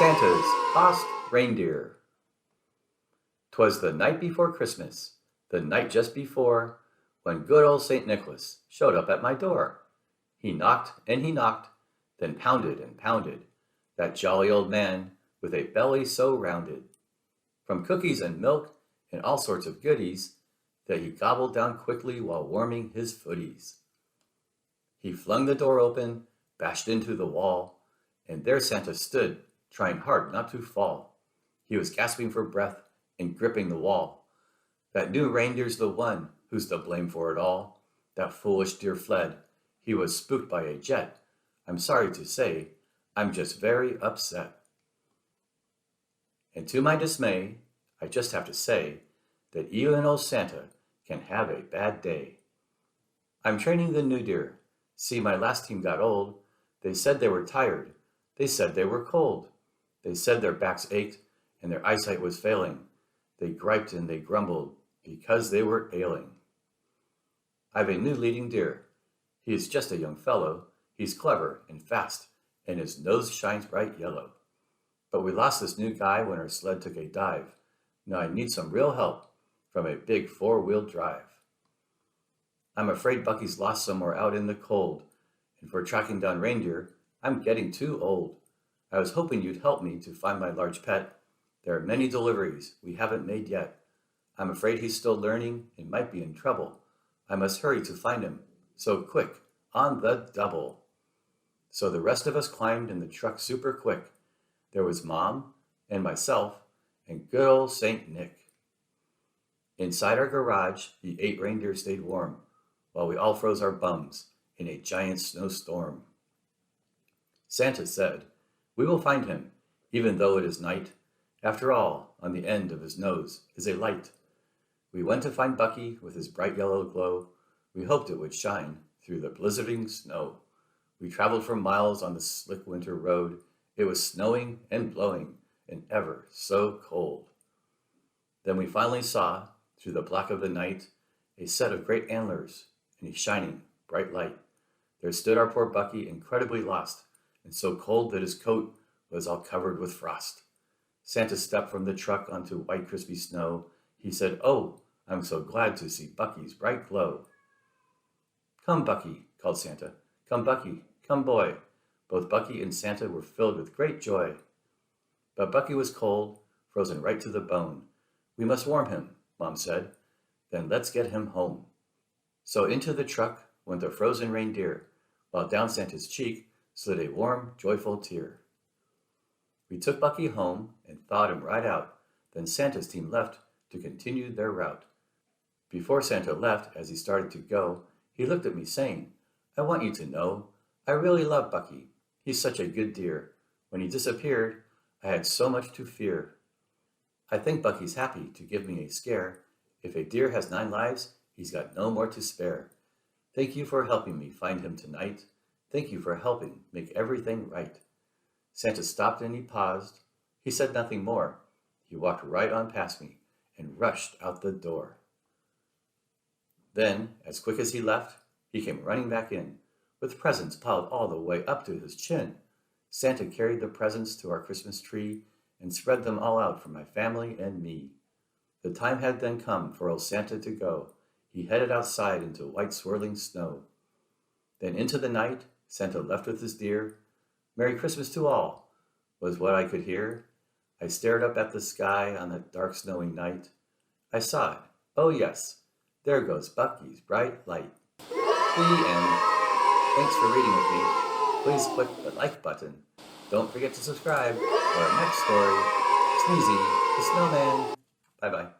Santa's Lost Reindeer. 'Twas the night before Christmas, the night just before, when good old St. Nicholas showed up at my door. He knocked and he knocked, then pounded and pounded, that jolly old man with a belly so rounded, from cookies and milk and all sorts of goodies that he gobbled down quickly while warming his footies. He flung the door open, bashed into the wall, and there Santa stood, trying hard not to fall. He was gasping for breath and gripping the wall. That new reindeer's the one who's to blame for it all. That foolish deer fled. He was spooked by a jet. I'm sorry to say, I'm just very upset. And to my dismay, I just have to say that even old Santa can have a bad day. I'm training the new deer. See, my last team got old. They said they were tired. They said they were cold. They said their backs ached and their eyesight was failing. They griped and they grumbled because they were ailing. I've a new leading deer. He is just a young fellow. He's clever and fast, and his nose shines bright yellow. But we lost this new guy when our sled took a dive. Now I need some real help from a big four-wheel drive. I'm afraid Bucky's lost somewhere out in the cold, and for tracking down reindeer, I'm getting too old. I was hoping you'd help me to find my large pet. There are many deliveries we haven't made yet. I'm afraid he's still learning and might be in trouble. I must hurry to find him. So quick, on the double. So the rest of us climbed in the truck super quick. There was Mom and myself and good old St. Nick. Inside our garage, the 8 reindeer stayed warm while we all froze our bums in a giant snowstorm. Santa said, "We will find him, even though it is night. After all, on the end of his nose is a light." We went to find Bucky with his bright yellow glow. We hoped it would shine through the blizzarding snow. We traveled for miles on the slick winter road. It was snowing and blowing and ever so cold. Then we finally saw, through the black of the night, a set of great antlers and a shining bright light. There stood our poor Bucky, incredibly lost and so cold that his coat was all covered with frost. Santa stepped from the truck onto white crispy snow. He said, "Oh, I'm so glad to see Bucky's bright glow." "Come, Bucky," called Santa. "Come, Bucky, come, boy." Both Bucky and Santa were filled with great joy. But Bucky was cold, frozen right to the bone. "We must warm him," Mom said. "Then let's get him home." So into the truck went the frozen reindeer, while down Santa's cheek slid a warm, joyful tear. We took Bucky home and thawed him right out. Then Santa's team left to continue their route. Before Santa left, as he started to go, he looked at me saying, "I want you to know, I really love Bucky. He's such a good dear. When he disappeared, I had so much to fear. I think Bucky's happy to give me a scare. If a deer has 9 lives, he's got no more to spare. Thank you for helping me find him tonight. Thank you for helping make everything right." Santa stopped and he paused. He said nothing more. He walked right on past me and rushed out the door. Then, as quick as he left, he came running back in, with presents piled all the way up to his chin. Santa carried the presents to our Christmas tree and spread them all out for my family and me. The time had then come for old Santa to go. He headed outside into white swirling snow. Then into the night, Santa left with his deer. "Merry Christmas to all," was what I could hear. I stared up at the sky on that dark snowy night. I saw it. Oh yes, there goes Bucky's bright light. The end. Thanks for reading with me. Please click the like button. Don't forget to subscribe for our next story, Sneezy the Snowman. Bye-bye.